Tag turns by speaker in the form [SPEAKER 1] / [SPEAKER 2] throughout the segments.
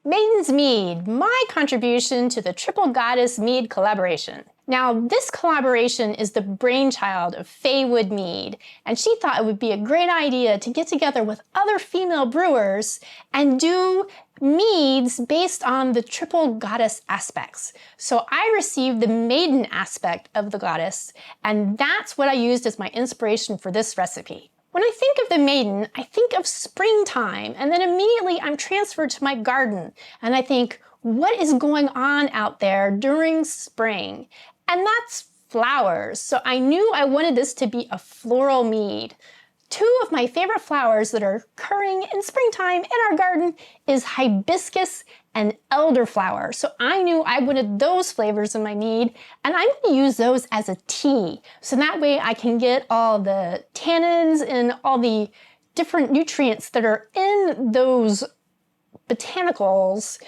[SPEAKER 1] Maiden's Mead, my contribution to the Triple Goddess Mead collaboration. Now, this collaboration is the brainchild of FaeWood Mead, and she thought it would be a great idea to get together with other female brewers and do meads based on the triple goddess aspects. So I received the maiden aspect of the goddess, and that's what I used as my inspiration for this recipe. When I think of the maiden, I think of springtime, and then immediately I'm transferred to my garden, and I think, what is going on out there during spring? And that's flowers. So I knew I wanted this to be a floral mead. Two of my favorite flowers that are occurring in springtime in our garden is hibiscus and elderflower. So I knew I wanted those flavors in my mead, and I'm going to use those as a tea. So that way I can get all the tannins and all the different nutrients that are in those botanicals,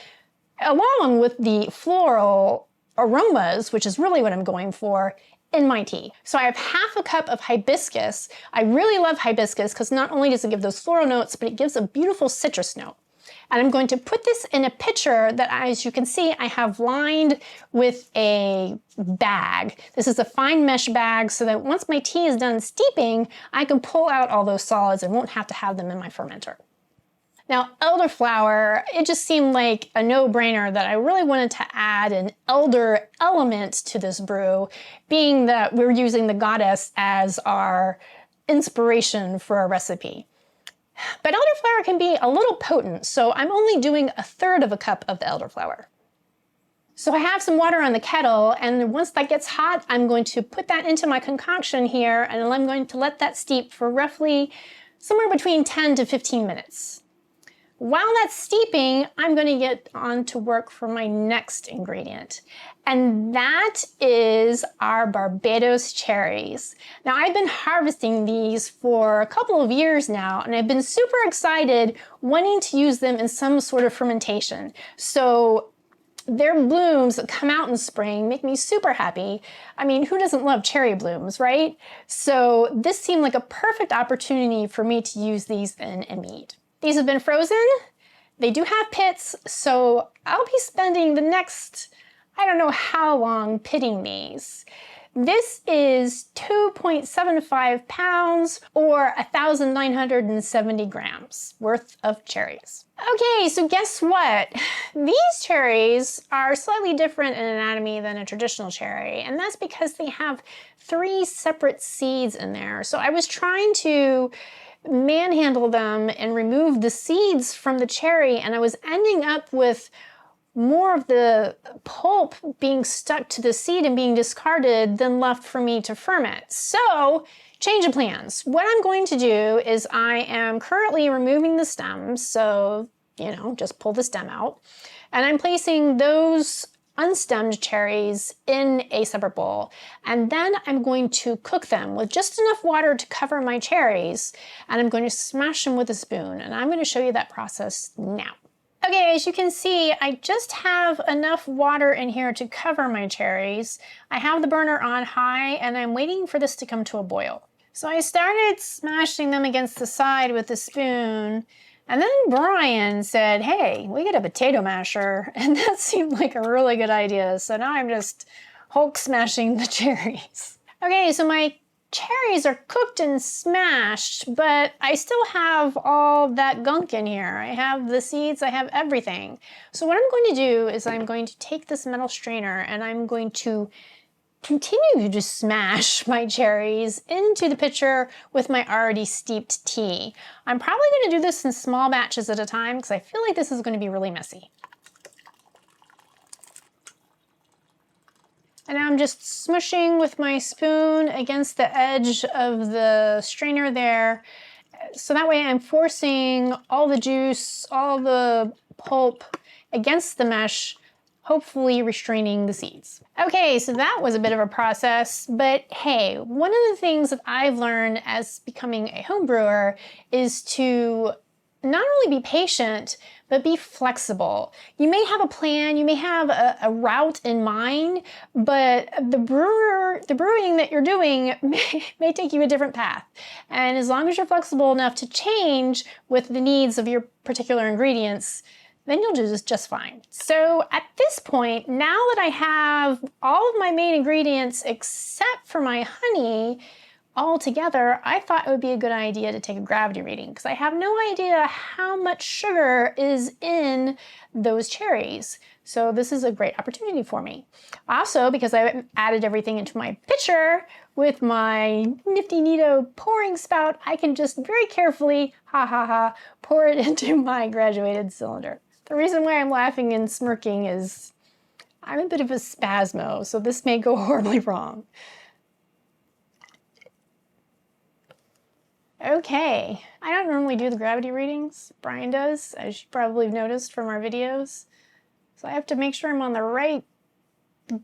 [SPEAKER 1] along with the floral aromas, which is really what I'm going for, in my tea. So I have half a cup of hibiscus. I really love hibiscus because not only does it give those floral notes, but it gives a beautiful citrus note. And I'm going to put this in a pitcher that, as you can see, I have lined with a bag. This is a fine mesh bag so that once my tea is done steeping, I can pull out all those solids and won't have to have them in my fermenter. Now, elderflower, it just seemed like a no-brainer that I really wanted to add an elder element to this brew, being that we're using the goddess as our inspiration for our recipe. But elderflower can be a little potent, so I'm only doing 1/3 of a cup of the elderflower. So I have some water on the kettle, and once that gets hot, I'm going to put that into my concoction here, and I'm going to let that steep for roughly somewhere between 10 to 15 minutes. While that's steeping, I'm going to get on to work for my next ingredient, and that is our Barbados cherries. Now, I've been harvesting these for a couple of years now, and I've been super excited wanting to use them in some sort of fermentation. So their blooms that come out in spring make me super happy. I mean, who doesn't love cherry blooms, right? So this seemed like a perfect opportunity for me to use these in a mead. These have been frozen. They do have pits, so I'll be spending the next, I don't know how long, pitting these. This is 2.75 pounds or 1,970 grams worth of cherries. Okay, so guess what? These cherries are slightly different in anatomy than a traditional cherry, and that's because they have 3 separate seeds in there. So I was trying to manhandle them and remove the seeds from the cherry, and I was ending up with more of the pulp being stuck to the seed and being discarded than left for me to ferment. So, change of plans. What I'm going to do is I am currently removing the stems, so, just pull the stem out, and I'm placing those unstemmed cherries in a separate bowl, and then I'm going to cook them with just enough water to cover my cherries, and I'm going to smash them with a spoon, and I'm going to show you that process now. Okay, as you can see, I just have enough water in here to cover my cherries. I have the burner on high, and I'm waiting for this to come to a boil. So I started smashing them against the side with the spoon, and then Brian said, hey, we got a potato masher, and that seemed like a really good idea. So now I'm just Hulk smashing the cherries. Okay, so my cherries are cooked and smashed, but I still have all that gunk in here. I have the seeds, I have everything. So what I'm going to do is I'm going to take this metal strainer and I'm going to continue to smash my cherries into the pitcher with my already steeped tea. I'm probably going to do this in small batches at a time because I feel like this is going to be really messy. And now I'm just smushing with my spoon against the edge of the strainer there. So that way I'm forcing all the juice, all the pulp against the mesh, hopefully restraining the seeds. Okay, so that was a bit of a process, but hey, one of the things that I've learned as becoming a home brewer is to not only be patient, but be flexible. You may have a plan, you may have a route in mind, but the brewing that you're doing may take you a different path. And as long as you're flexible enough to change with the needs of your particular ingredients, then you'll do just fine. So at this point, now that I have all of my main ingredients except for my honey all together, I thought it would be a good idea to take a gravity reading because I have no idea how much sugar is in those cherries. So this is a great opportunity for me. Also, because I added everything into my pitcher with my nifty neato pouring spout, I can just very carefully, pour it into my graduated cylinder. The reason why I'm laughing and smirking is I'm a bit of a spasmo, so this may go horribly wrong. Okay, I don't normally do the gravity readings. Brian does, as you probably have noticed from our videos. So I have to make sure I'm on the right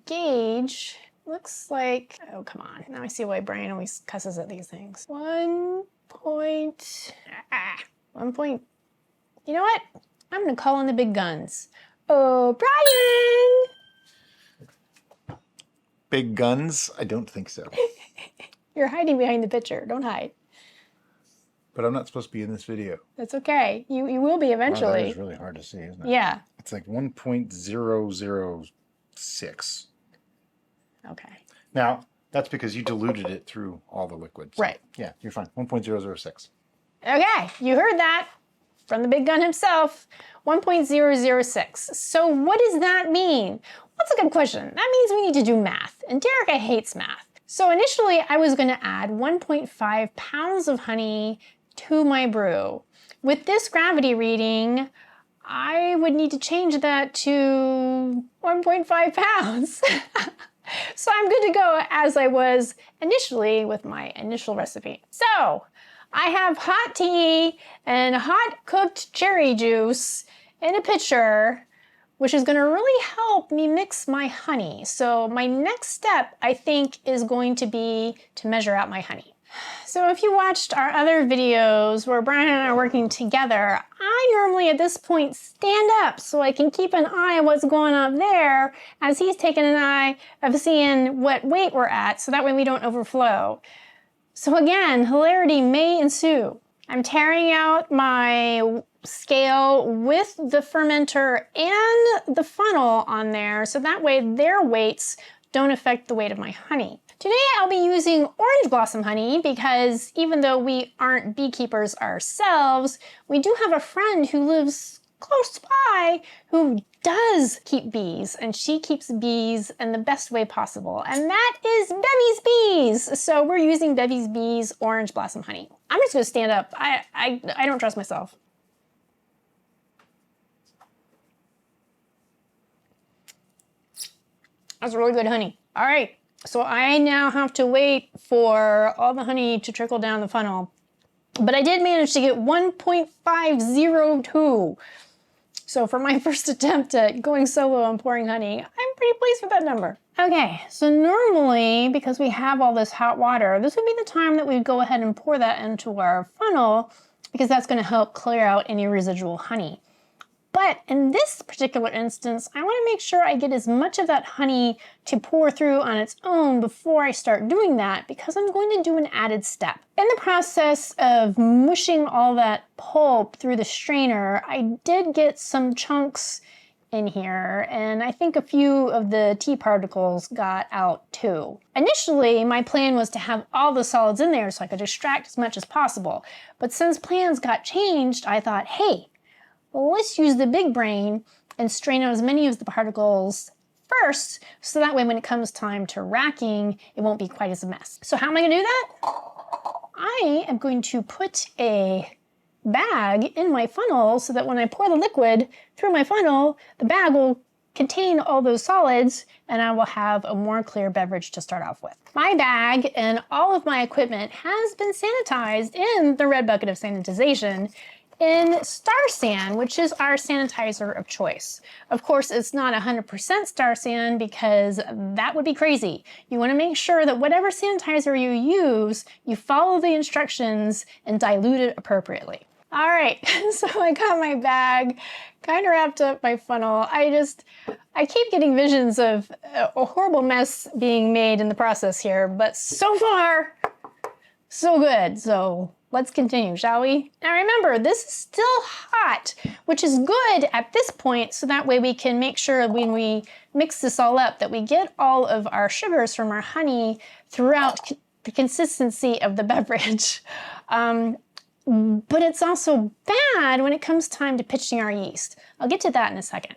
[SPEAKER 1] gauge. Looks like, oh come on, now I see why Brian always cusses at these things. 1 point, you know what? I'm gonna call in the big guns. Oh, Brian!
[SPEAKER 2] Big guns? I don't think so.
[SPEAKER 1] You're hiding behind the picture, don't hide.
[SPEAKER 2] But I'm not supposed to be in this video.
[SPEAKER 1] That's okay, you will be eventually.
[SPEAKER 2] Wow, that is really hard to see, isn't it?
[SPEAKER 1] Yeah.
[SPEAKER 2] It's like 1.006.
[SPEAKER 1] Okay.
[SPEAKER 2] Now, that's because you diluted it through all the liquids.
[SPEAKER 1] Right.
[SPEAKER 2] Yeah, you're fine. 1.006.
[SPEAKER 1] Okay, you heard that from the big gun himself. 1.006. So what does that mean? Well, that's a good question. That means we need to do math, and Derica hates math. So initially I was going to add 1.5 pounds of honey to my brew. With this gravity reading, I would need to change that to 1.5 pounds. So I'm good to go as I was initially with my initial recipe. So I have hot tea and hot cooked cherry juice in a pitcher, which is gonna really help me mix my honey. So my next step, I think, is going to be to measure out my honey. So if you watched our other videos where Brian and I are working together, I normally at this point stand up so I can keep an eye on what's going on there as he's taking an eye of seeing what weight we're at so that way we don't overflow. So again, hilarity may ensue. I'm tearing out my scale with the fermenter and the funnel on there so that way their weights don't affect the weight of my honey. Today I'll be using orange blossom honey because even though we aren't beekeepers ourselves, we do have a friend who lives close by who does keep bees, and she keeps bees in the best way possible, and that is Bevy's Bees. So we're using Bevy's Bees orange blossom honey. I'm just gonna stand up. I don't trust myself. That's really good honey. All right, so I now have to wait for all the honey to trickle down the funnel, but I did manage to get 1.502. So for my first attempt at going solo on pouring honey, I'm pretty pleased with that number. Okay, so normally, because we have all this hot water, this would be the time that we go ahead and pour that into our funnel because that's gonna help clear out any residual honey. But in this particular instance, I wanna make sure I get as much of that honey to pour through on its own before I start doing that because I'm going to do an added step. In the process of mushing all that pulp through the strainer, I did get some chunks in here, and I think a few of the tea particles got out too. Initially, my plan was to have all the solids in there so I could extract as much as possible. But since plans got changed, I thought, hey, well, let's use the big brain and strain out as many of the particles first, so that way when it comes time to racking, it won't be quite as a mess. So how am I gonna do that? I am going to put a bag in my funnel so that when I pour the liquid through my funnel, the bag will contain all those solids and I will have a more clear beverage to start off with. My bag and all of my equipment has been sanitized in the red bucket of sanitization in Star San, which is our sanitizer of choice. Of course, it's not 100% Star San because that would be crazy. You want to make sure that whatever sanitizer you use, you follow the instructions and dilute it appropriately. All right, so I got my bag, kind of wrapped up my funnel. I keep getting visions of a horrible mess being made in the process here, but so far, So good. So let's continue, shall we? Now remember, this is still hot, which is good at this point, so that way we can make sure when we mix this all up that we get all of our sugars from our honey throughout the consistency of the beverage. But it's also bad when it comes time to pitching our yeast. I'll get to that in a second.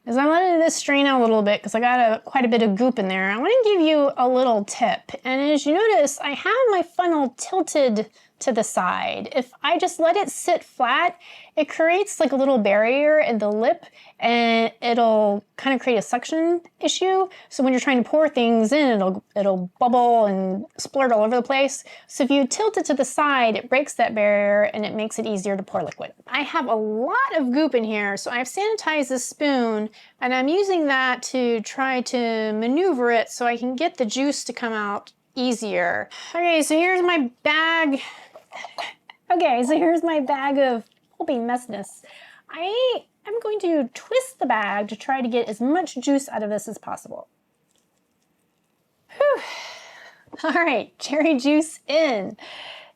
[SPEAKER 1] As I'm letting this strain out a little bit, because I got quite a bit of goop in there, I want to give you a little tip. And as you notice, I have my funnel tilted to the side. If I just let it sit flat, it creates like a little barrier in the lip, and it'll kind of create a suction issue. So when you're trying to pour things in, it'll bubble and splurt all over the place. So if you tilt it to the side, it breaks that barrier and it makes it easier to pour liquid. I have a lot of goop in here, so I've sanitized this spoon, and I'm using that to try to maneuver it so I can get the juice to come out easier. Okay, so here's my bag. Okay, so here's my bag of pulpy messness. I am going to twist the bag to try to get as much juice out of this as possible. Whew. All right, cherry juice in.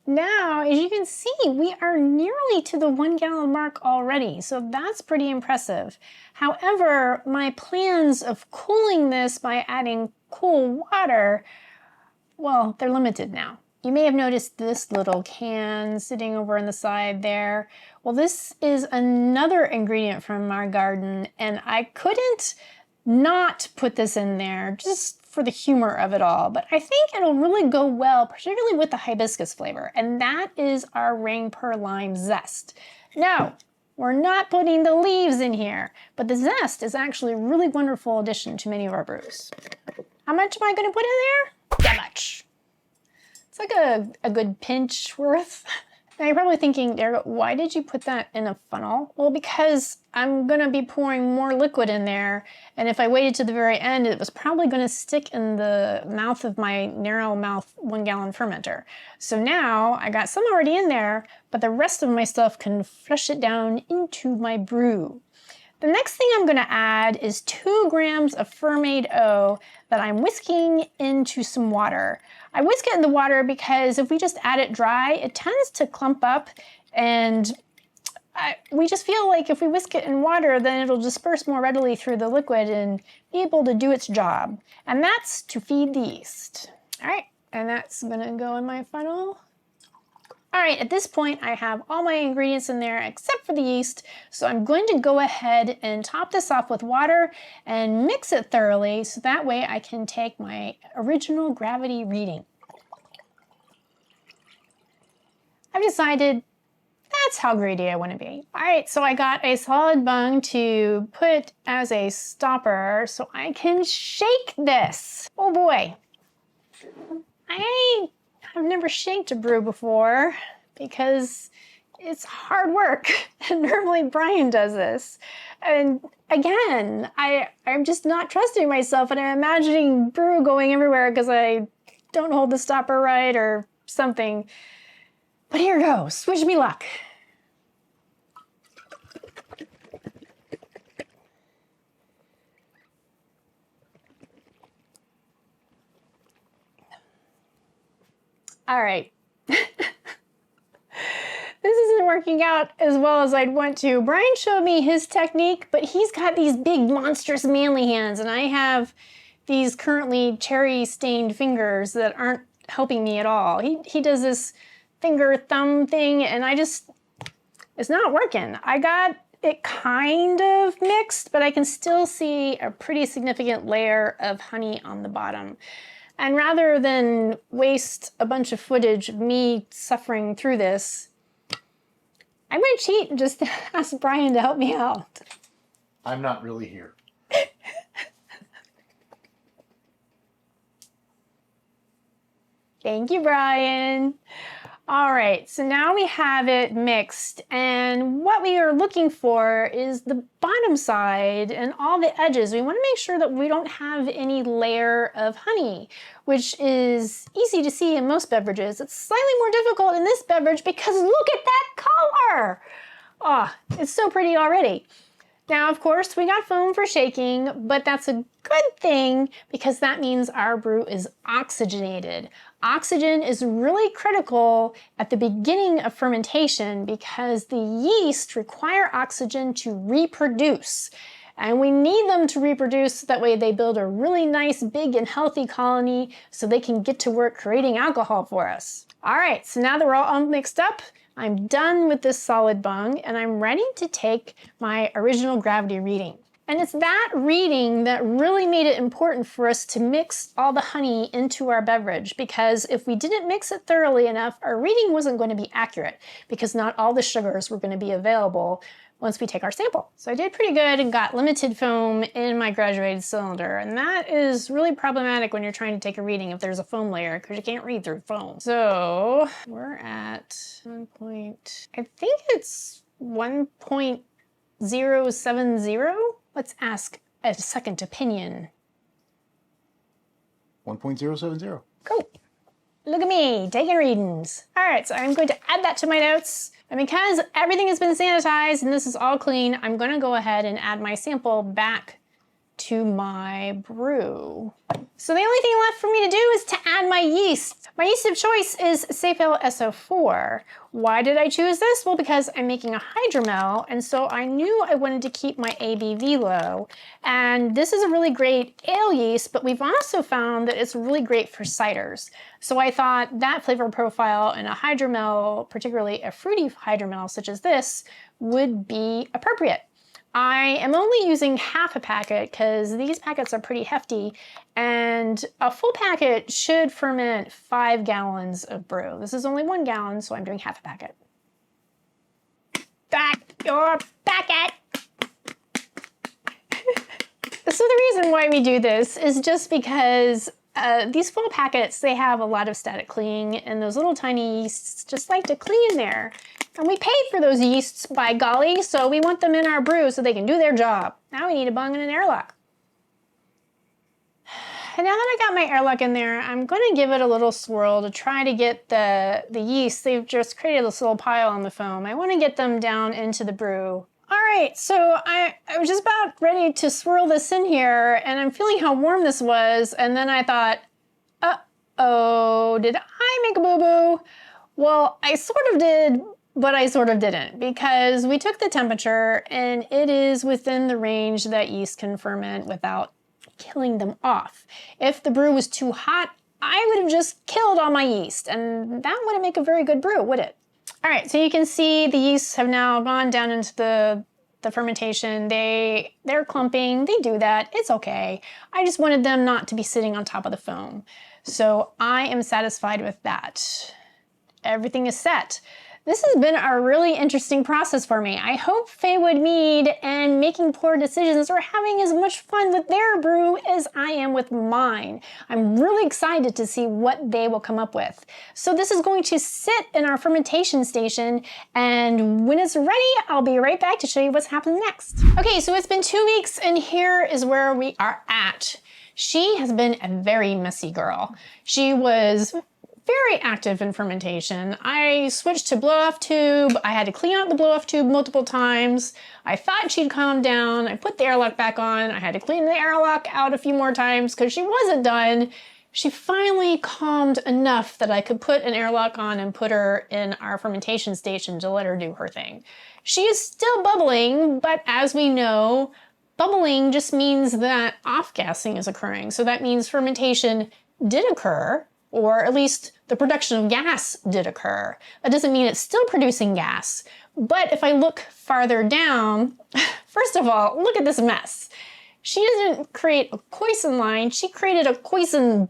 [SPEAKER 1] Now, as you can see, we are nearly to the 1 gallon mark already, so that's pretty impressive. However, my plans of cooling this by adding cool water, well, they're limited now. You may have noticed this little can sitting over on the side there. Well, this is another ingredient from our garden, and I couldn't not put this in there just for the humor of it all, but I think it'll really go well, particularly with the hibiscus flavor, and that is our Rangpur Lime Zest. No, we're not putting the leaves in here, but the zest is actually a really wonderful addition to many of our brews. How much am I going to put in there? That much. It's like a good pinch worth. Now you're probably thinking, Derica, why did you put that in a funnel? Well, because I'm gonna be pouring more liquid in there, and if I waited to the very end, it was probably gonna stick in the mouth of my narrow mouth 1 gallon fermenter. So now I got some already in there, but the rest of my stuff can flush it down into my brew. The next thing I'm gonna add is 2 grams of fermented O that I'm whisking into some water. I whisk it in the water because if we just add it dry, it tends to clump up, and we just feel like if we whisk it in water, then it'll disperse more readily through the liquid and be able to do its job. And that's to feed the yeast. All right, and that's gonna go in my funnel. All right, at this point, I have all my ingredients in there except for the yeast, so I'm going to go ahead and top this off with water and mix it thoroughly so that way I can take my original gravity reading. I've decided that's how greedy I want to be. All right, so I got a solid bung to put as a stopper so I can shake this. Oh boy. I've never shaked a brew before because it's hard work, and normally Brian does this. And again, I'm just not trusting myself, and I'm imagining brew going everywhere because I don't hold the stopper right or something. But here goes, wish me luck. All right. This isn't working out as well as I'd want to. Brian showed me his technique, but he's got these big, monstrous, manly hands, and I have these currently cherry-stained fingers that aren't helping me at all. He does this finger-thumb thing, and it's not working. I got it kind of mixed, but I can still see a pretty significant layer of honey on the bottom. And rather than waste a bunch of footage of me suffering through this, I might cheat and just ask Brian to help me out.
[SPEAKER 2] I'm not really here.
[SPEAKER 1] Thank you, Brian. All right, so now we have it mixed, and what we are looking for is the bottom side and all the edges. We want to make sure that we don't have any layer of honey, which is easy to see in most beverages. It's slightly more difficult in this beverage because look at that color. Oh, it's so pretty already. Now, of course, we got foam for shaking, but that's a good thing because that means our brew is oxygenated. Oxygen is really critical at the beginning of fermentation because the yeast require oxygen to reproduce. And we need them to reproduce so that way they build a really nice, big, and healthy colony so they can get to work creating alcohol for us. All right, so now that we're all mixed up, I'm done with this solid bung and I'm ready to take my original gravity reading. And it's that reading that really made it important for us to mix all the honey into our beverage, because if we didn't mix it thoroughly enough, our reading wasn't going to be accurate because not all the sugars were going to be available once we take our sample. So I did pretty good and got limited foam in my graduated cylinder. And that is really problematic when you're trying to take a reading if there's a foam layer because you can't read through foam. So we're at I think it's 1.070. Let's ask a second opinion.
[SPEAKER 2] 1.070.
[SPEAKER 1] Cool. Look at me, taking readings. All right, so I'm going to add that to my notes. And because everything has been sanitized and this is all clean, I'm gonna go ahead and add my sample back to my brew. So the only thing left for me to do is to add my yeast. My yeast of choice is Safel SO4. Why did I choose this? Well, because I'm making a hydromel, and so I knew I wanted to keep my ABV low. And this is a really great ale yeast, but we've also found that it's really great for ciders. So I thought that flavor profile in a hydromel, particularly a fruity hydromel such as this, would be appropriate. I am only using half a packet because these packets are pretty hefty, and a full packet should ferment 5 gallons of brew. This is only 1 gallon, so I'm doing half a packet. Back your packet! So the reason why we do this is just because these full packets, they have a lot of static cleaning, and those little tiny yeasts just like to clean there. And we paid for those yeasts, by golly, so we want them in our brew so they can do their job. Now we need a bung and an airlock. And now that I got my airlock in there, I'm going to give it a little swirl to try to get the yeast. They've just created this little pile on the foam. I want to get them down into the brew. All right, so I was just about ready to swirl this in here, and I'm feeling how warm this was, and then I thought, uh-oh, did I make a boo-boo? Well, I sort of did, but I sort of didn't, because we took the temperature and it is within the range that yeast can ferment without killing them off. If the brew was too hot, I would have just killed all my yeast, and that wouldn't make a very good brew, would it? All right, so you can see the yeasts have now gone down into the fermentation. They're clumping, they do that, it's okay. I just wanted them not to be sitting on top of the foam. So I am satisfied with that. Everything is set. This has been a really interesting process for me. I hope FaeWood Mead and Making Poor Decisions are having as much fun with their brew as I am with mine. I'm really excited to see what they will come up with. So this is going to sit in our fermentation station, and when it's ready, I'll be right back to show you what's happening next. Okay, so it's been 2 weeks, and here is where we are at. She has been a very messy girl. She was very active in fermentation. I switched to blow-off tube. I had to clean out the blow-off tube multiple times. I thought she'd calm down. I put the airlock back on. I had to clean the airlock out a few more times because she wasn't done. She finally calmed enough that I could put an airlock on and put her in our fermentation station to let her do her thing. She is still bubbling, but as we know, bubbling just means that off-gassing is occurring. So that means fermentation did occur, or at least the production of gas did occur. That doesn't mean it's still producing gas. But if I look farther down, first of all, look at this mess. She didn't create a Poisson line, she created a Poisson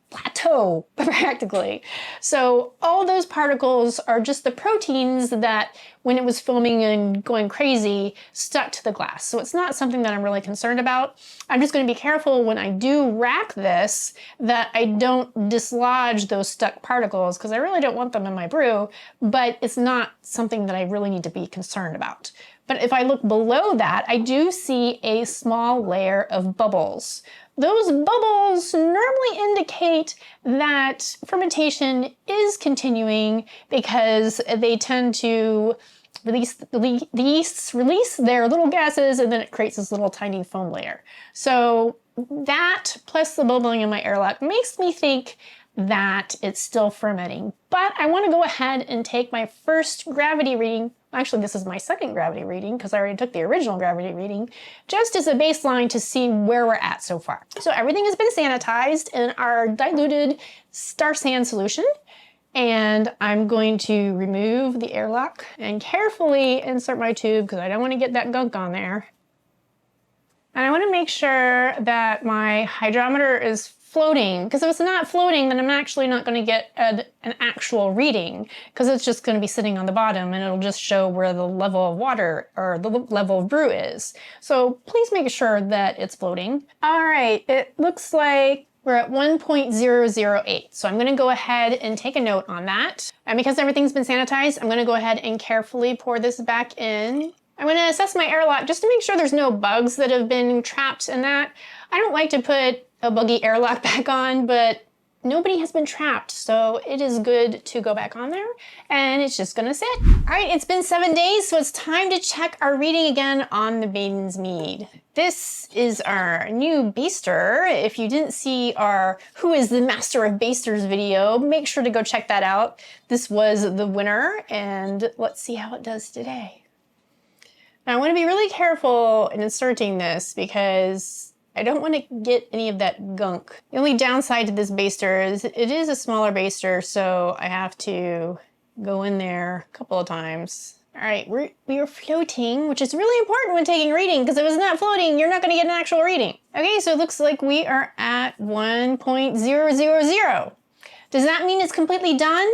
[SPEAKER 1] plateau, practically. So all those particles are just the proteins that, when it was foaming and going crazy, stuck to the glass. So it's not something that I'm really concerned about. I'm just going to be careful when I do rack this that I don't dislodge those stuck particles, because I really don't want them in my brew, but it's not something that I really need to be concerned about. But if I look below that, I do see a small layer of bubbles. Those bubbles normally indicate that fermentation is continuing because they tend to the yeasts release their little gases, and then it creates this little tiny foam layer. So that plus the bubbling in my airlock makes me think that it's still fermenting. But I want to go ahead and take my first gravity reading. Actually, this is my second gravity reading because I already took the original gravity reading, just as a baseline to see where we're at so far. So everything has been sanitized in our diluted star sand solution. And I'm going to remove the airlock and carefully insert my tube because I don't want to get that gunk on there. And I want to make sure that my hydrometer is floating, because if it's not floating, then I'm actually not going to get an actual reading, because it's just going to be sitting on the bottom and it'll just show where the level of water or the level of brew is. So please make sure that it's floating. All right, it looks like we're at 1.008. So I'm going to go ahead and take a note on that. And because everything's been sanitized, I'm going to go ahead and carefully pour this back in. I'm going to assess my airlock just to make sure there's no bugs that have been trapped in that. I don't like to put a buggy airlock back on, but nobody has been trapped, so it is good to go back on there, and it's just gonna sit. All right, it's been 7 days, so it's time to check our reading again on the Maiden's Mead. This is our new baster. If you didn't see our Who is the Master of Basters video, make sure to go check that out. This was the winner, and let's see how it does today. Now I wanna be really careful in inserting this because I don't want to get any of that gunk. The only downside to this baster is it is a smaller baster, so I have to go in there a couple of times. All right, we are floating, which is really important when taking a reading, because if it's not floating, you're not going to get an actual reading. Okay, so it looks like we are at 1.000. Does that mean it's completely done?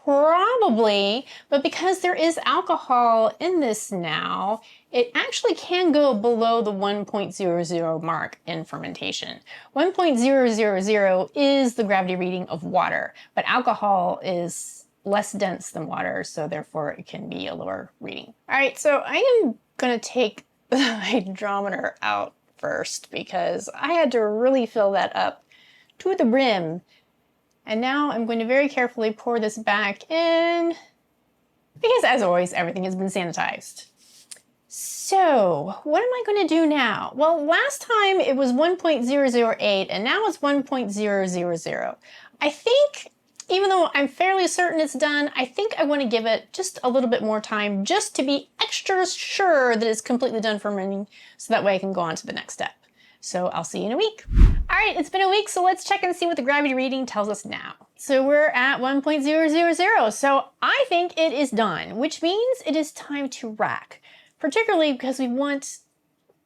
[SPEAKER 1] Probably, but because there is alcohol in this now, it actually can go below the 1.00 mark in fermentation. 1.000 is the gravity reading of water, but alcohol is less dense than water, so therefore it can be a lower reading. All right, so I am gonna take the hydrometer out first because I had to really fill that up to the brim. And now I'm going to very carefully pour this back in because, as always, everything has been sanitized. So what am I going to do now? Well, last time it was 1.008 and now it's 1.000. I think, even though I'm fairly certain it's done, I think I want to give it just a little bit more time just to be extra sure that it's completely done fermenting, so that way I can go on to the next step. So I'll see you in a week. All right, it's been a week, so let's check and see what the gravity reading tells us now. So we're at 1.000, so I think it is done, which means it is time to rack, particularly because we want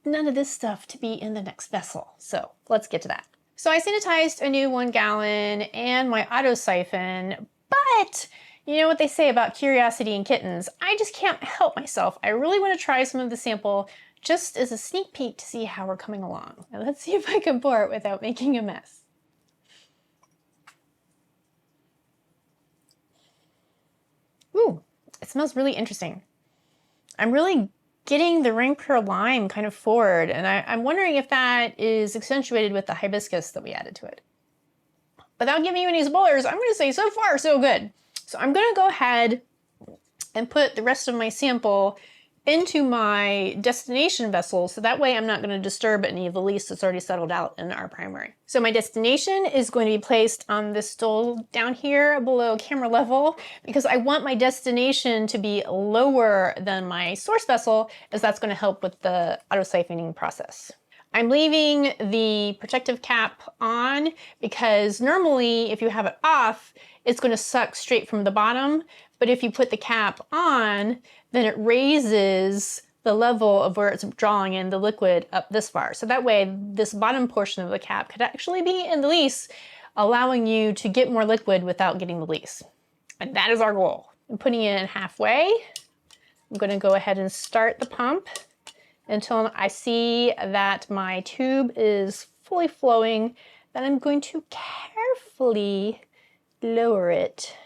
[SPEAKER 1] none of this stuff to be in the next vessel. So let's get to that. So I sanitized a new 1 gallon and my auto siphon, but you know what they say about curiosity and kittens. I just can't help myself. I really want to try some of the sample just as a sneak peek to see how we're coming along. Now let's see if I can pour it without making a mess. Ooh, it smells really interesting. I'm really getting the Rangpur Lime kind of forward, and I'm wondering if that is accentuated with the hibiscus that we added to it. Without giving you any spoilers, I'm going to say so far so good. So I'm going to go ahead and put the rest of my sample into my destination vessel, so that way I'm not going to disturb any of the yeast that's already settled out in our primary. So my destination is going to be placed on this stool down here below camera level, because I want my destination to be lower than my source vessel, as that's going to help with the auto-siphoning process. I'm leaving the protective cap on because normally if you have it off, it's going to suck straight from the bottom. But if you put the cap on, then it raises the level of where it's drawing in the liquid up this far. So that way, this bottom portion of the cap could actually be in the lees, allowing you to get more liquid without getting the lees. And that is our goal. I'm putting it in halfway. I'm going to go ahead and start the pump until I see that my tube is fully flowing. Then I'm going to carefully lower it.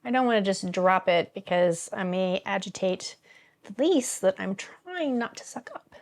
[SPEAKER 1] I don't want to just drop it because I may agitate the lees that I'm trying not to suck up.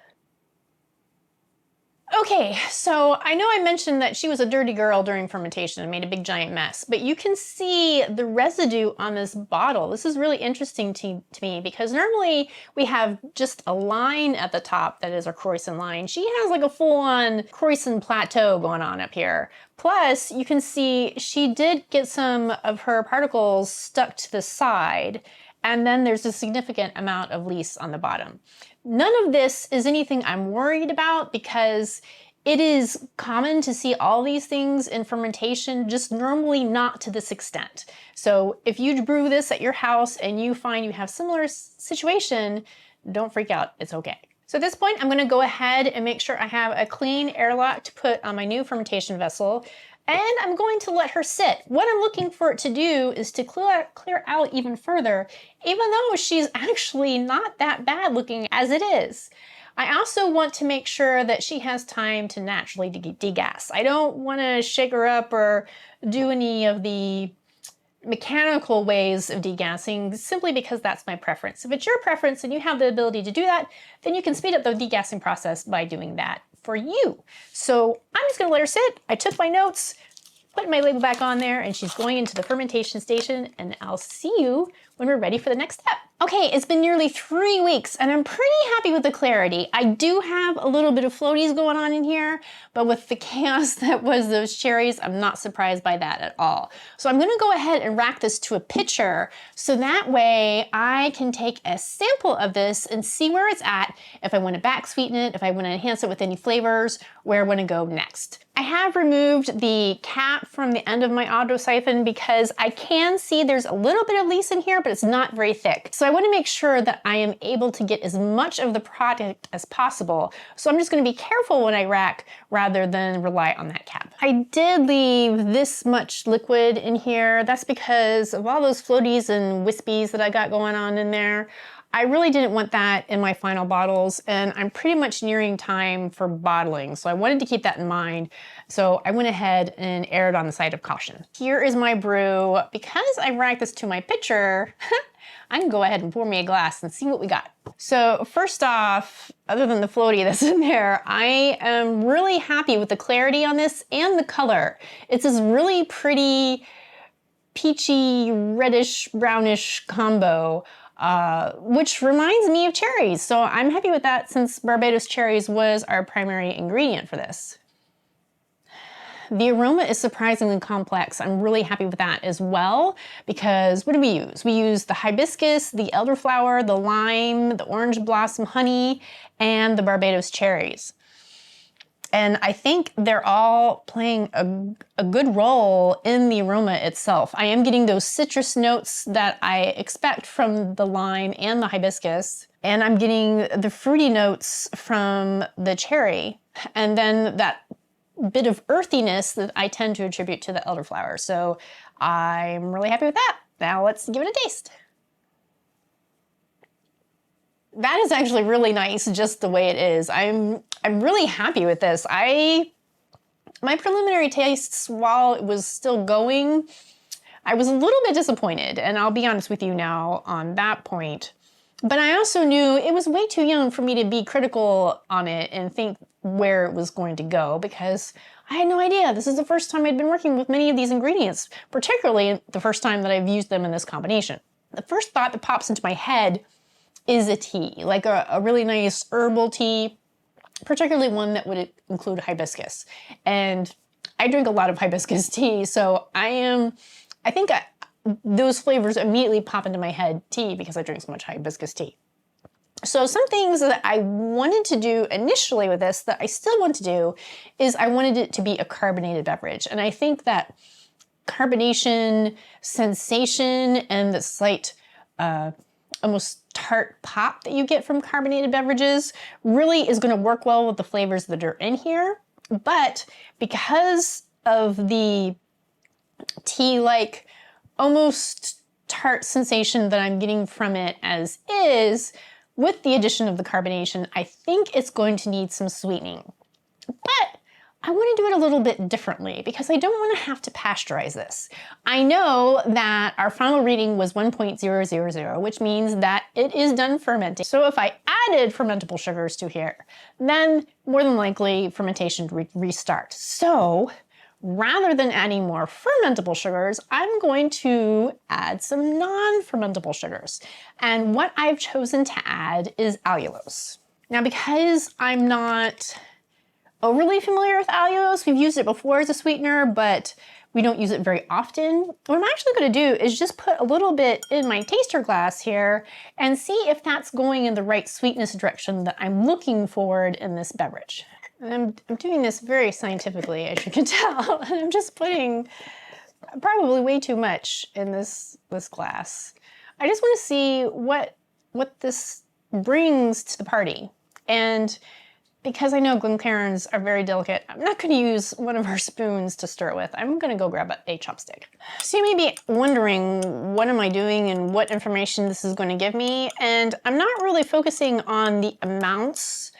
[SPEAKER 1] Okay, so I know I mentioned that she was a dirty girl during fermentation and made a big giant mess, but you can see the residue on this bottle. This is really interesting to me because normally we have just a line at the top that is a Croissant line. She has like a full-on Croissant plateau going on up here. Plus, you can see she did get some of her particles stuck to the side, and then there's a significant amount of lees on the bottom. None of this is anything I'm worried about because it is common to see all these things in fermentation, just normally not to this extent. So if you brew this at your house and you find you have similar situation, don't freak out, it's okay. So at this point, I'm gonna go ahead and make sure I have a clean airlock to put on my new fermentation vessel. And I'm going to let her sit. What I'm looking for it to do is to clear out even further, even though she's actually not that bad looking as it is. I also want to make sure that she has time to naturally degas. I don't want to shake her up or do any of the mechanical ways of degassing simply because that's my preference. If it's your preference and you have the ability to do that, then you can speed up the degassing process by doing that for you. So I'm just gonna let her sit. I took my notes, put my label back on there, and she's going into the fermentation station, and I'll see you when we're ready for the next step. Okay, it's been nearly 3 weeks and I'm pretty happy with the clarity. I do have a little bit of floaties going on in here, but with the chaos that was those cherries, I'm not surprised by that at all. So I'm gonna go ahead and rack this to a pitcher so that way I can take a sample of this and see where it's at, if I wanna back sweeten it, if I wanna enhance it with any flavors, where I wanna go next. I have removed the cap from the end of my auto siphon because I can see there's a little bit of lees in here, but it's not very thick. So I want to make sure that I am able to get as much of the product as possible. So I'm just going to be careful when I rack rather than rely on that cap. I did leave this much liquid in here. That's because of all those floaties and wispies that I got going on in there. I really didn't want that in my final bottles, and I'm pretty much nearing time for bottling, so I wanted to keep that in mind. So I went ahead and erred on the side of caution. Here is my brew. Because I racked this to my pitcher, I can go ahead and pour me a glass and see what we got. So first off, other than the floaty that's in there, I am really happy with the clarity on this and the color. It's this really pretty peachy, reddish, brownish combo. Which reminds me of cherries. So I'm happy with that since Barbados cherries was our primary ingredient for this. The aroma is surprisingly complex. I'm really happy with that as well because what do we use? We use the hibiscus, the elderflower, the lime, the orange blossom honey, and the Barbados cherries. And I think they're all playing a good role in the aroma itself. I am getting those citrus notes that I expect from the lime and the hibiscus. And I'm getting the fruity notes from the cherry. And then that bit of earthiness that I tend to attribute to the elderflower. So I'm really happy with that. Now let's give it a taste. That is actually really nice just the way it is. I'm really happy with this. My preliminary tastes, while it was still going, I was a little bit disappointed, and I'll be honest with you now on that point. But I also knew it was way too young for me to be critical on it and think where it was going to go because I had no idea. This is the first time I'd been working with many of these ingredients, particularly the first time that I've used them in this combination. The first thought that pops into my head is a tea, like a really nice herbal tea, particularly one that would include hibiscus. And I drink a lot of hibiscus tea, so I think those flavors immediately pop into my head, tea, because I drink so much hibiscus tea. So some things that I wanted to do initially with this that I still want to do is I wanted it to be a carbonated beverage. And I think that carbonation sensation and the slight almost tart pop that you get from carbonated beverages really is going to work well with the flavors that are in here. But because of the tea-like almost tart sensation that I'm getting from it as is, with the addition of the carbonation, I think it's going to need some sweetening. But I want to do it a little bit differently because I don't want to have to pasteurize this. I know that our final reading was 1.000, which means that it is done fermenting. So if I added fermentable sugars to here, then more than likely fermentation would restart. So rather than adding more fermentable sugars, I'm going to add some non-fermentable sugars. And what I've chosen to add is allulose. Now, because I'm not overly familiar with allulose, we've used it before as a sweetener, but we don't use it very often. What I'm actually going to do is just put a little bit in my taster glass here and see if that's going in the right sweetness direction that I'm looking forward in this beverage. And I'm doing this very scientifically, as you can tell. And I'm just putting probably way too much in this glass. I just want to see what this brings to the party. And because I know Glencairns are very delicate, I'm not going to use one of our spoons to stir it with. I'm going to go grab a chopstick. So you may be wondering, what am I doing and what information this is going to give me? And I'm not really focusing on the amounts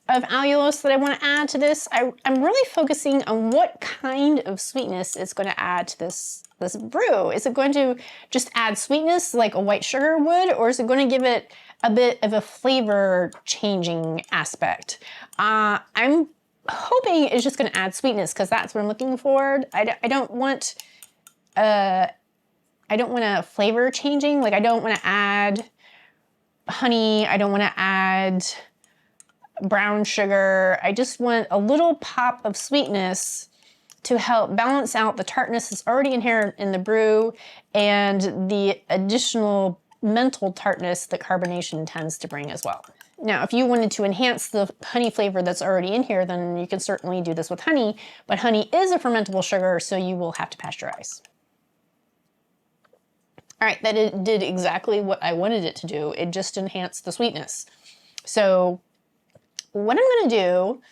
[SPEAKER 1] of allulose that I want to add to this. I'm really focusing on what kind of sweetness it's going to add to this brew. Is it going to just add sweetness like a white sugar would, or is it going to give it a bit of a flavor changing aspect? I'm hoping it's just going to add sweetness because that's what I'm looking for. I don't want a flavor changing. Like I don't want to add honey. I don't want to add brown sugar. I just want a little pop of sweetness to help balance out the tartness that's already inherent in the brew and the additional mental tartness that carbonation tends to bring as well. Now, if you wanted to enhance the honey flavor that's already in here, then you can certainly do this with honey, but honey is a fermentable sugar, so you will have to pasteurize. All right, that it did exactly what I wanted it to do. It just enhanced the sweetness. So what I'm gonna do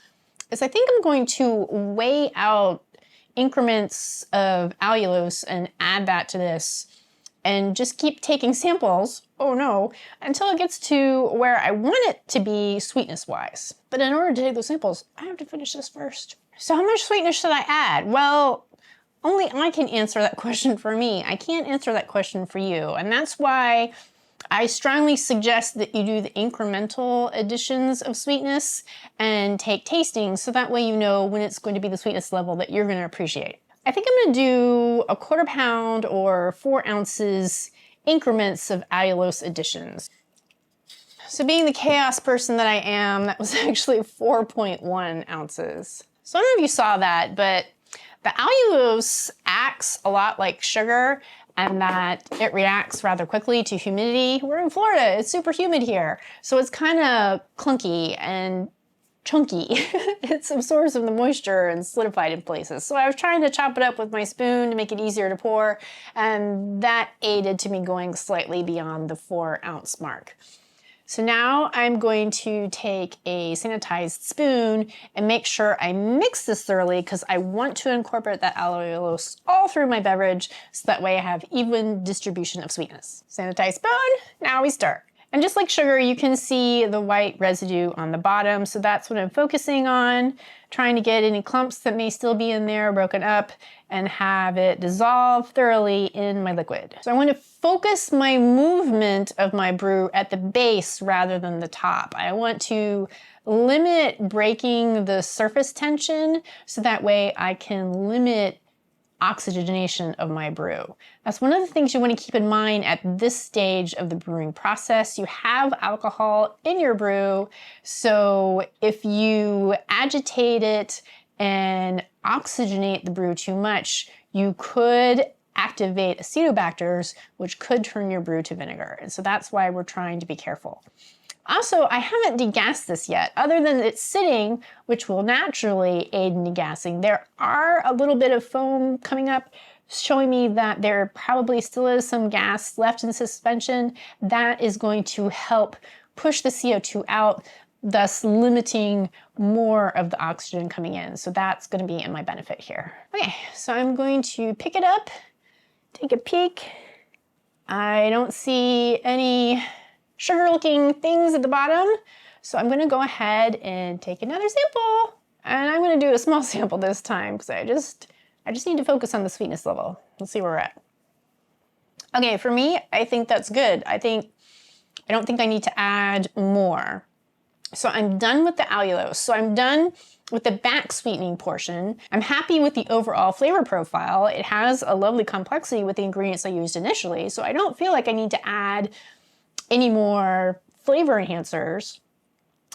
[SPEAKER 1] is I think I'm going to weigh out increments of allulose and add that to this and just keep taking samples, oh no, until it gets to where I want it to be sweetness-wise. But in order to take those samples, I have to finish this first. So how much sweetness should I add? Well, only I can answer that question for me. I can't answer that question for you. And that's why I strongly suggest that you do the incremental additions of sweetness and take tastings so that way you know when it's going to be the sweetness level that you're going to appreciate. I think I'm going to do a 1/4 pound or 4 ounces increments of allulose additions. So being the chaos person that I am, that was actually 4.1 ounces. So I don't know if you saw that, but the allulose acts a lot like sugar and that it reacts rather quickly to humidity. We're in Florida, it's super humid here. So it's kind of clunky and chunky. It absorbs some of the moisture and solidified in places. So I was trying to chop it up with my spoon to make it easier to pour, and that aided to me going slightly beyond the 4 ounce mark. So now I'm going to take a sanitized spoon and make sure I mix this thoroughly because I want to incorporate that allulose all through my beverage so that way I have even distribution of sweetness. Sanitized spoon, now we stir. And just like sugar, you can see the white residue on the bottom, so that's what I'm focusing on, trying to get any clumps that may still be in there broken up and have it dissolve thoroughly in my liquid. So I want to focus my movement of my brew at the base rather than the top. I want to limit breaking the surface tension so that way I can limit oxygenation of my brew. That's one of the things you want to keep in mind at this stage of the brewing process. You have alcohol in your brew, so if you agitate it and oxygenate the brew too much, you could activate acetobacters, which could turn your brew to vinegar. And so that's why we're trying to be careful. Also, I haven't degassed this yet, other than it's sitting, which will naturally aid in degassing. There are a little bit of foam coming up, showing me that there probably still is some gas left in suspension. That is going to help push the CO2 out, thus limiting more of the oxygen coming in. So that's going to be in my benefit here. Okay, so I'm going to pick it up, take a peek. I don't see any sugar looking things at the bottom. So I'm gonna go ahead and take another sample. And I'm gonna do a small sample this time because I just need to focus on the sweetness level. Let's see where we're at. Okay, for me, I think that's good. I don't think I need to add more. So I'm done with the allulose. So I'm done with the back sweetening portion. I'm happy with the overall flavor profile. It has a lovely complexity with the ingredients I used initially. So I don't feel like I need to add any more flavor enhancers.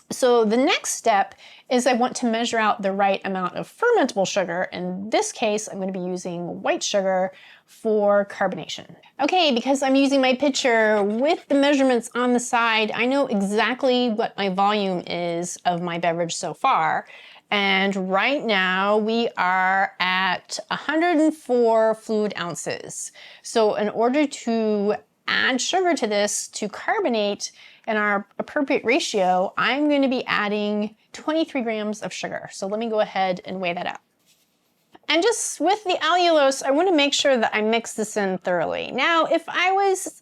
[SPEAKER 1] So the next step is I want to measure out the right amount of fermentable sugar. In this case, I'm going to be using white sugar for carbonation. Okay, because I'm using my pitcher with the measurements on the side, I know exactly what my volume is of my beverage so far. And right now we are at 104 fluid ounces. So in order to add sugar to this to carbonate in our appropriate ratio, I'm going to be adding 23 grams of sugar. So let me go ahead and weigh that out. And just with the allulose, I want to make sure that I mix this in thoroughly. Now, if I was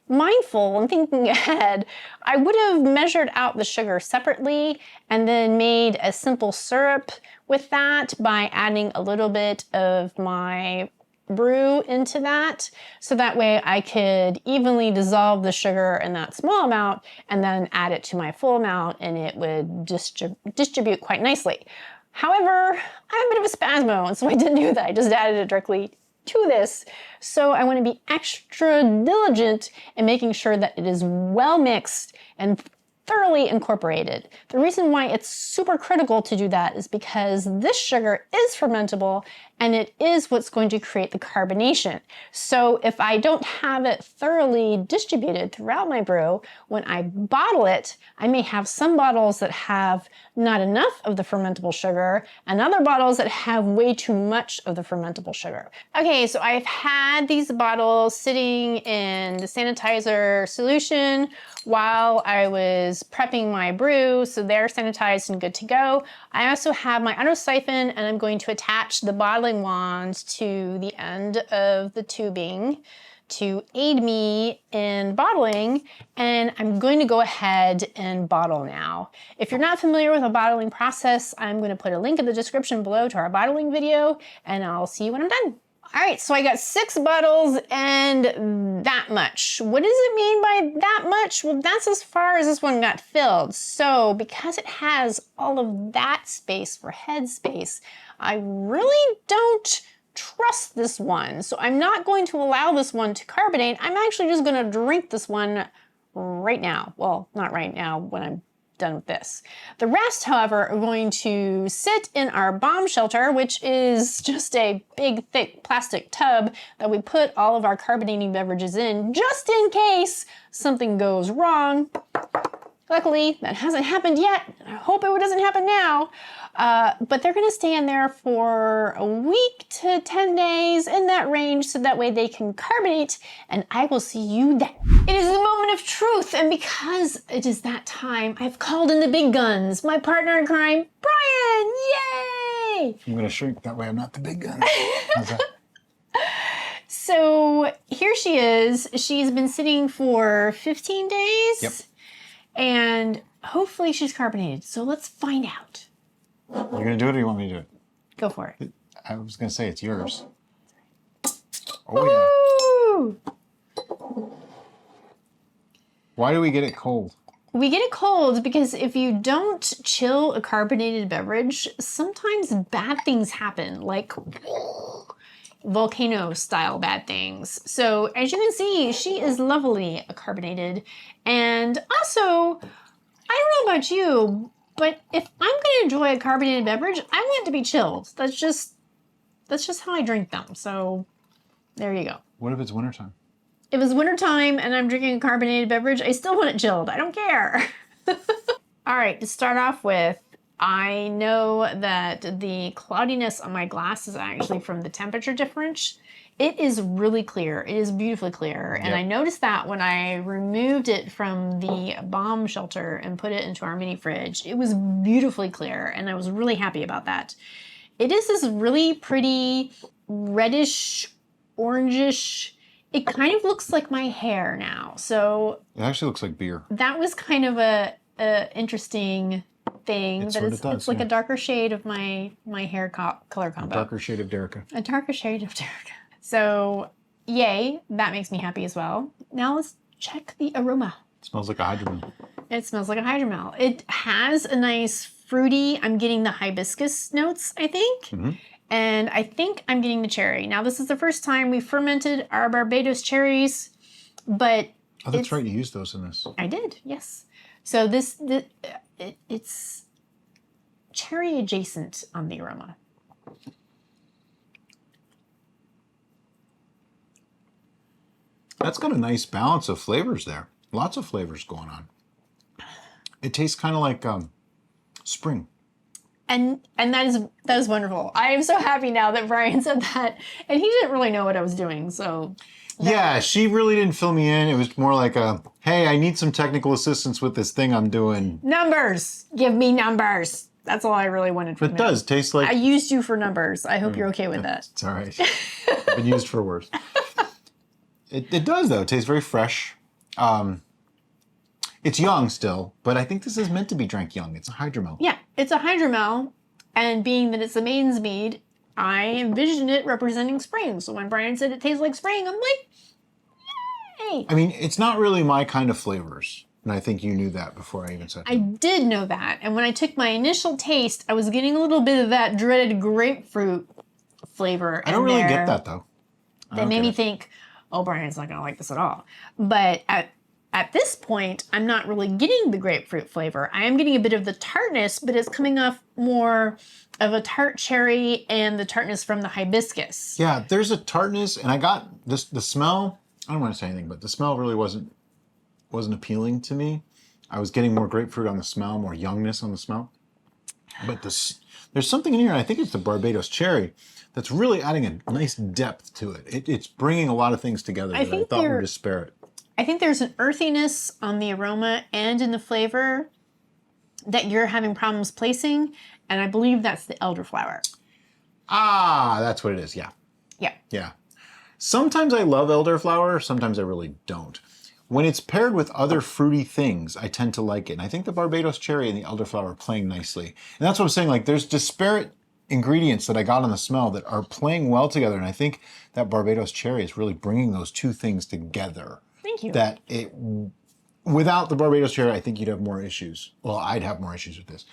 [SPEAKER 1] mindful and thinking ahead, I would have measured out the sugar separately and then made a simple syrup with that by adding a little bit of my brew into that, so that way I could evenly dissolve the sugar in that small amount and then add it to my full amount and it would distribute quite nicely. However, I have a bit of a spasmo, and so I didn't do that. I just added it directly to this. So I want to be extra diligent in making sure that it is well mixed and thoroughly incorporated. The reason why it's super critical to do that is because this sugar is fermentable and it is what's going to create the carbonation. So if I don't have it thoroughly distributed throughout my brew, when I bottle it, I may have some bottles that have not enough of the fermentable sugar and other bottles that have way too much of the fermentable sugar. Okay, so I've had these bottles sitting in the sanitizer solution while I was prepping my brew, so they're sanitized and good to go. I also have my auto siphon and I'm going to attach the bottling wand to the end of the tubing to aid me in bottling, and I'm going to go ahead and bottle now. If you're not familiar with a bottling process, I'm going to put a link in the description below to our bottling video, and I'll see you when I'm done. All right, so I got 6 bottles and that much. What does it mean by that much? Well, that's as far as this one got filled. So because it has all of that space for head space, I really don't trust this one. So I'm not going to allow this one to carbonate. I'm actually just going to drink this one right now. Well, not right now, when I'm done with this. The rest, however, are going to sit in our bomb shelter, which is just a big, thick plastic tub that we put all of our carbonating beverages in, just in case something goes wrong. Luckily, that hasn't happened yet. I hope it doesn't happen now. But they're going to stay in there for a week to 10 days, in that range, so that way they can carbonate, and I will see you then. It is the moment of truth, and because it is that time, I've called in the big guns. My partner in crime, Brian! Yay!
[SPEAKER 2] I'm going to shrink, that way I'm not the big gun. How's that?
[SPEAKER 1] So here she is. She's been sitting for 15 days.
[SPEAKER 2] Yep.
[SPEAKER 1] And hopefully she's carbonated. So let's find out.
[SPEAKER 2] You're going to do it or you want me to do it?
[SPEAKER 1] Go for it.
[SPEAKER 2] I was going to say it's yours. Oh, yeah. Why do we get it cold?
[SPEAKER 1] We get it cold because if you don't chill a carbonated beverage, sometimes bad things happen, like volcano style bad things. So as you can see, she is lovely carbonated. And also, I don't know about you, but if I'm going to enjoy a carbonated beverage, I want it to be chilled. That's just how I drink them. So there you go.
[SPEAKER 2] What if it's wintertime?
[SPEAKER 1] If it's wintertime and I'm drinking a carbonated beverage, I still want it chilled. I don't care. All right, to start off with, I know that the cloudiness on my glass is actually from the temperature difference. It is really clear. It is beautifully clear. And
[SPEAKER 2] Yep.
[SPEAKER 1] I noticed that when I removed it from the bomb shelter and put it into our mini fridge, it was beautifully clear. And I was really happy about that. It is this really pretty reddish, orangish. It kind of looks like my hair now. So
[SPEAKER 2] It actually looks like beer.
[SPEAKER 1] that was kind of a interesting thing.
[SPEAKER 2] It's
[SPEAKER 1] But
[SPEAKER 2] what it does,
[SPEAKER 1] it's like
[SPEAKER 2] yeah.
[SPEAKER 1] a darker shade of my hair color combo.
[SPEAKER 2] Darker shade of Derica.
[SPEAKER 1] A darker shade of Derica. So, yay, that makes me happy as well. Now let's check the aroma.
[SPEAKER 2] It smells like a hydromel.
[SPEAKER 1] It smells like a hydromel. It has a nice fruity, I'm getting the hibiscus notes, I think. And I think I'm getting the cherry. Now, this is the first time we fermented our Barbados cherries, but
[SPEAKER 2] Oh, that's right. You used those in this.
[SPEAKER 1] I did, yes. So it's cherry adjacent on the aroma.
[SPEAKER 2] That's got a nice balance of flavors there. Lots of flavors going on. It tastes kind of like spring.
[SPEAKER 1] And that is wonderful. I am so happy now that Brian said that, and he didn't really know what I was doing. So
[SPEAKER 2] yeah, she really didn't fill me in. It was more like a, hey, I need some technical assistance with this thing I'm doing.
[SPEAKER 1] Numbers, give me numbers. That's all I really wanted from
[SPEAKER 2] It does taste like.
[SPEAKER 1] I used you for numbers. I hope you're okay with that.
[SPEAKER 2] It's all right. I've been used for worse. It does though. It tastes very fresh. It's young still, but I think this is meant to be drank young. It's a hydromel.
[SPEAKER 1] Yeah, it's a hydromel, and being that it's a Maiden's mead, I envisioned it representing spring. So when Brian said it tastes like spring, I'm like, yay!
[SPEAKER 2] I mean, it's not really my kind of flavors, and I think you knew that before I even said
[SPEAKER 1] I did know that, and when I took my initial taste, I was getting a little bit of that dreaded grapefruit flavor.
[SPEAKER 2] I don't really get that though.
[SPEAKER 1] That made me think, oh, Brian's not gonna like this at all. But at this point, I'm not really getting the grapefruit flavor. I am getting a bit of the tartness, but it's coming off more of a tart cherry and the tartness from the hibiscus.
[SPEAKER 2] Yeah, there's a tartness, and I got this. The smell. I don't want to say anything, but the smell really wasn't appealing to me. I was getting more grapefruit on the smell, more youngness on the smell. But there's something in here. And I think it's the Barbados cherry that's really adding a nice depth to it. It's bringing a lot of things together that I thought were disparate.
[SPEAKER 1] I think there's an earthiness on the aroma and in the flavor that you're having problems placing, and I believe that's the elderflower.
[SPEAKER 2] Ah, that's what it is, yeah.
[SPEAKER 1] Yeah.
[SPEAKER 2] Yeah. Sometimes I love elderflower, sometimes I really don't. When it's paired with other fruity things, I tend to like it. And I think the Barbados cherry and the elderflower are playing nicely. And that's what I'm saying, like there's disparate ingredients that I got on the smell that are playing well together, and I think that Barbados cherry is really bringing those two things together.
[SPEAKER 1] Thank you.
[SPEAKER 2] That without the Barbados cherry, I think you'd have more issues. Well, I'd have more issues with this.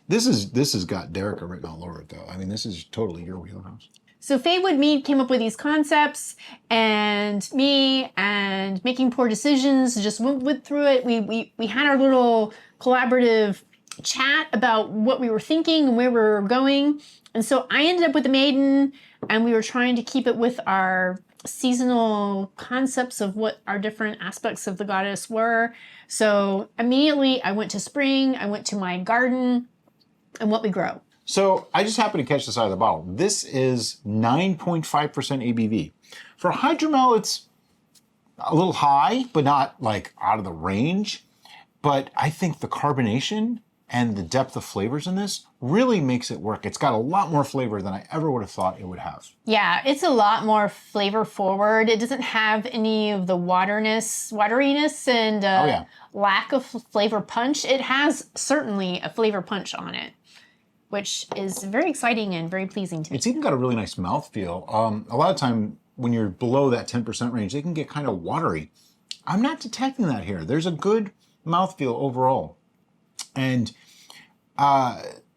[SPEAKER 2] This has got Derica written all over it, though. I mean, this is totally your wheelhouse.
[SPEAKER 1] So FaeWood Mead came up with these concepts, and me and making poor decisions just went through it. We had our little collaborative chat about what we were thinking and where we were going. And so I ended up with the Maiden, and we were trying to keep it with our seasonal concepts of what our different aspects of the goddess were. So immediately I went to spring, I went to my garden and what we grow.
[SPEAKER 2] So I just happened to catch this out of the bottle. This is 9.5% ABV. For hydromel, it's a little high, but not like out of the range. But I think the carbonation and the depth of flavors in this really makes it work. It's got a lot more flavor than I ever would have thought it would have.
[SPEAKER 1] Yeah, it's a lot more flavor forward. It doesn't have any of the wateriness and lack of flavor punch. It has certainly a flavor punch on it, which is very exciting and very pleasing to me.
[SPEAKER 2] It's even got a really nice mouthfeel. A lot of time when you're below that 10% range, they can get kind of watery. I'm not detecting that here. There's a good mouthfeel overall. And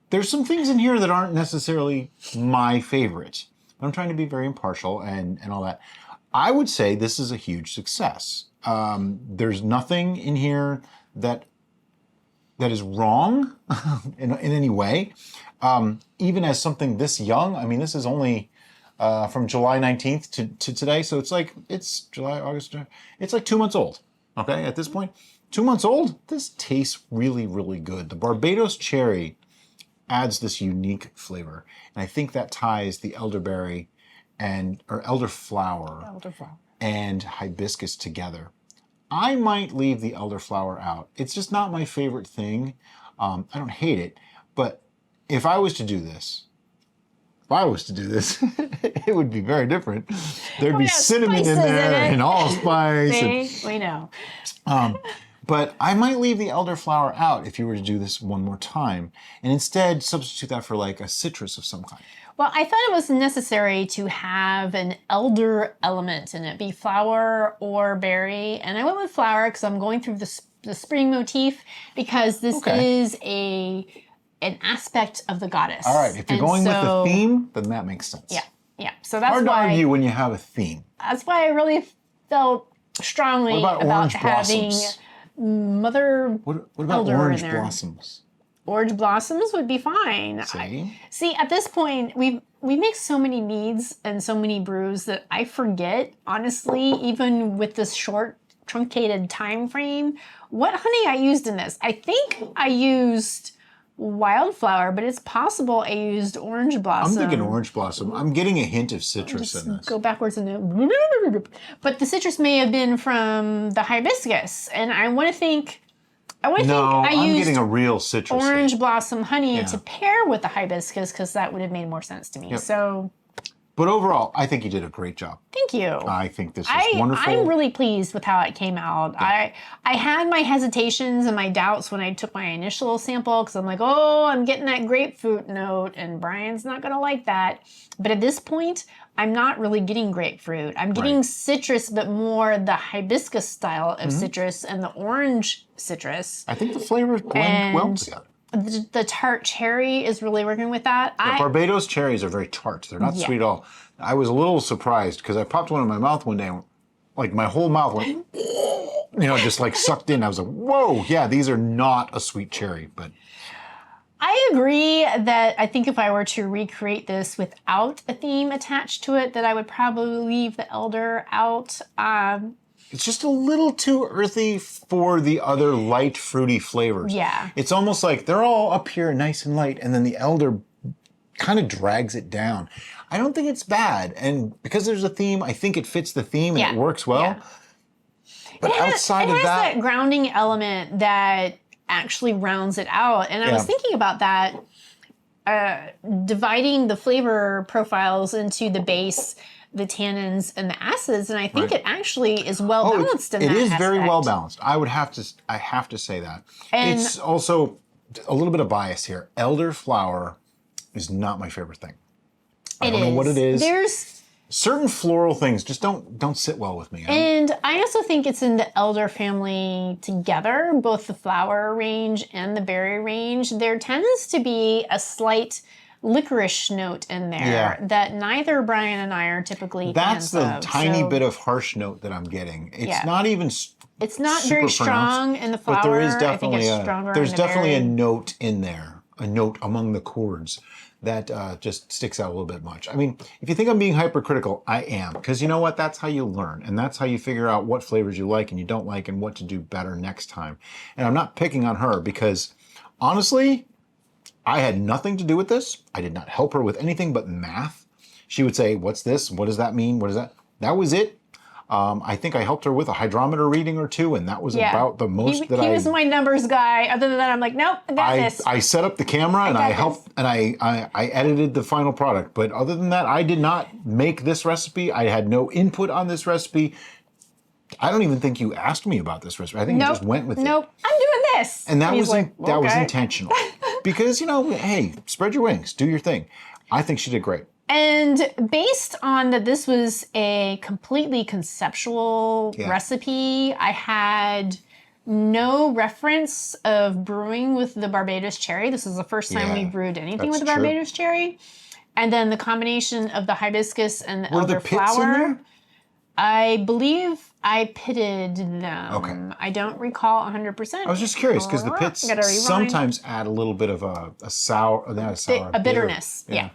[SPEAKER 2] there's some things in here that aren't necessarily my favorite. But I'm trying to be very impartial and all that. I would say this is a huge success. There's nothing in here that is wrong in any way. Even as something this young, I mean, this is only from July 19th to today. So it's July, August, it's like 2 months old, okay, at this point. 2 months old, this tastes really, really good. The Barbados cherry adds this unique flavor. And I think that ties the elderberry or elderflower and hibiscus together. I might leave the elderflower out. It's just not my favorite thing. I don't hate it, but if I was to do this, it would be very different. There'd be cinnamon in there and allspice.
[SPEAKER 1] See, we know.
[SPEAKER 2] But I might leave the elderflower out if you were to do this one more time, and instead substitute that for like a citrus of some kind.
[SPEAKER 1] Well, I thought it was necessary to have an elder element in it, be flower or berry. And I went with flower because I'm going through the spring motif, because this is an aspect of the goddess.
[SPEAKER 2] All right, if you're going with the theme, then that makes sense.
[SPEAKER 1] Yeah, yeah. So that's
[SPEAKER 2] hard
[SPEAKER 1] why,
[SPEAKER 2] to argue when you have a theme.
[SPEAKER 1] That's why I really felt strongly about having mother
[SPEAKER 2] What about
[SPEAKER 1] elder
[SPEAKER 2] orange
[SPEAKER 1] in there.
[SPEAKER 2] blossoms?
[SPEAKER 1] Orange blossoms would be fine. See, at this point, we make so many meads and so many brews that I forget, honestly, even with this short, truncated time frame, what honey I used in this. I think I used wildflower, but it's possible I used orange blossom.
[SPEAKER 2] I'm thinking orange blossom. I'm getting a hint of citrus in this.
[SPEAKER 1] Go backwards but the citrus may have been from the hibiscus, and I want to think I
[SPEAKER 2] I'm
[SPEAKER 1] used
[SPEAKER 2] getting a real citrus
[SPEAKER 1] orange blossom honey to pair with the hibiscus, because that would have made more sense to me. So,
[SPEAKER 2] but overall, I think you did a great job.
[SPEAKER 1] thank you.
[SPEAKER 2] I think this is wonderful.
[SPEAKER 1] I'm really pleased with how it came out. Yeah. I had my hesitations and my doubts when I took my initial sample, because I'm like, oh, I'm getting that grapefruit note, and Brian's not going to like that. But at this point, I'm not really getting grapefruit. I'm getting citrus, but more the hibiscus style of citrus and the orange citrus.
[SPEAKER 2] I think the flavors blend well together.
[SPEAKER 1] The tart cherry is really working with that.
[SPEAKER 2] Yeah, Barbados cherries are very tart. They're not sweet at all. I was a little surprised because I popped one in my mouth one day, and like my whole mouth went, just like sucked in. I was like, whoa, yeah, these are not a sweet cherry, but...
[SPEAKER 1] I agree that I think if I were to recreate this without a theme attached to it, that I would probably leave the elder out.
[SPEAKER 2] It's just a little too earthy for the other light, fruity flavors.
[SPEAKER 1] Yeah.
[SPEAKER 2] It's almost like they're all up here nice and light, and then the elder kind of drags it down. I don't think it's bad, and because there's a theme, I think it fits the theme and it works well. Yeah. But outside of that... It has
[SPEAKER 1] that grounding element that actually rounds it out. And I was thinking about that, dividing the flavor profiles into the base, the tannins, and the acids, and I think it actually is well balanced in that aspect.
[SPEAKER 2] It is very well balanced. I have to say that. And it's also a little bit of bias here. Elderflower is not my favorite thing. I don't know what it is.
[SPEAKER 1] There's
[SPEAKER 2] certain floral things just don't sit well with me.
[SPEAKER 1] And I also think it's in the elder family together, both the flower range and the berry range. There tends to be a slight licorice note in there that neither Brian and I are typically fans of.
[SPEAKER 2] That's the tiny bit of harsh note that I'm getting. It's not even
[SPEAKER 1] It's not very strong in the flower.
[SPEAKER 2] But there is definitely
[SPEAKER 1] there's
[SPEAKER 2] definitely a note in there, a note among the chords that just sticks out a little bit much. I mean, if you think I'm being hypercritical, I am. Because you know what? That's how you learn. And that's how you figure out what flavors you like and you don't like and what to do better next time. And I'm not picking on her because, honestly, I had nothing to do with this. I did not help her with anything but math. She would say, what's this? What does that mean? What is that? That was it. I think I helped her with a hydrometer reading or two, and that was about the most that
[SPEAKER 1] he was my numbers guy. Other than that, I'm like, nope, I got this.
[SPEAKER 2] I set up the camera and I helped, and I edited the final product. But other than that, I did not make this recipe. I had no input on this recipe. I don't even think you asked me about this recipe. I think you just went with it.
[SPEAKER 1] Nope, I'm doing this.
[SPEAKER 2] And that was that was intentional. Because, hey, spread your wings, do your thing. I think she did great.
[SPEAKER 1] And based on that this was a completely conceptual recipe, I had no reference of brewing with the Barbados Cherry. This is the first time we brewed anything with the Barbados Cherry. And then the combination of the hibiscus and the elderflower. I believe I pitted them.
[SPEAKER 2] Okay.
[SPEAKER 1] I don't recall 100%.
[SPEAKER 2] I was just curious because the pits sometimes add a little bit of a sour, not a sour,
[SPEAKER 1] a bitterness. Yeah.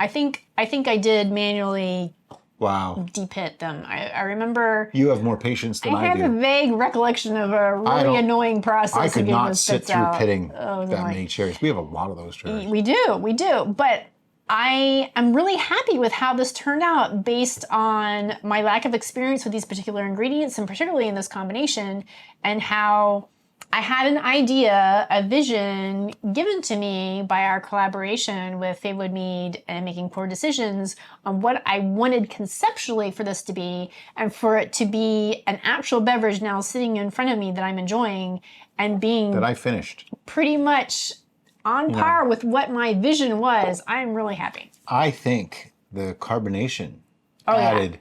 [SPEAKER 1] I think I did manually de-pit them. I remember.
[SPEAKER 2] You have more patience than I do.
[SPEAKER 1] I have a vague recollection of a really annoying process.
[SPEAKER 2] I could not sit through pitting that many cherries. We have a lot of those cherries.
[SPEAKER 1] We do. But I am really happy with how this turned out based on my lack of experience with these particular ingredients, and particularly in this combination, and how I had an idea, a vision given to me by our collaboration with FaeWood Mead and Making Poor Decisions on what I wanted conceptually for this to be, and for it to be an actual beverage now sitting in front of me that I'm enjoying and being
[SPEAKER 2] That I finished.
[SPEAKER 1] pretty much on par with what my vision was. I'm really happy.
[SPEAKER 2] I think the carbonation added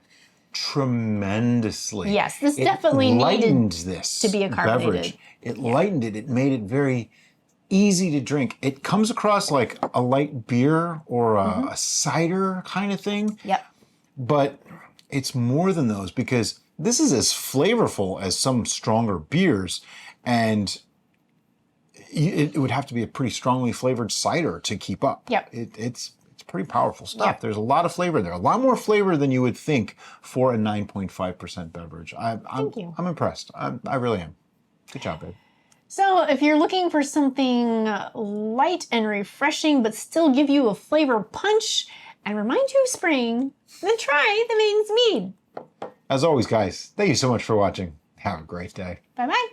[SPEAKER 2] tremendously.
[SPEAKER 1] Yes, this definitely
[SPEAKER 2] lightened
[SPEAKER 1] needed
[SPEAKER 2] this
[SPEAKER 1] to be a carbonated.
[SPEAKER 2] beverage. It lightened it. It made it very easy to drink. It comes across like a light beer or a cider kind of thing.
[SPEAKER 1] Yep.
[SPEAKER 2] But it's more than those, because this is as flavorful as some stronger beers, and it would have to be a pretty strongly flavored cider to keep up.
[SPEAKER 1] Yep.
[SPEAKER 2] It's pretty powerful stuff.
[SPEAKER 1] Yep.
[SPEAKER 2] There's a lot of flavor there, a lot more flavor than you would think for a 9.5% beverage.
[SPEAKER 1] Thank you.
[SPEAKER 2] I'm impressed. I really am. Good job, babe.
[SPEAKER 1] So if you're looking for something light and refreshing, but still give you a flavor punch and remind you of spring, then try the Maiden's Mead.
[SPEAKER 2] As always, guys, thank you so much for watching. Have a great day.
[SPEAKER 1] Bye-bye.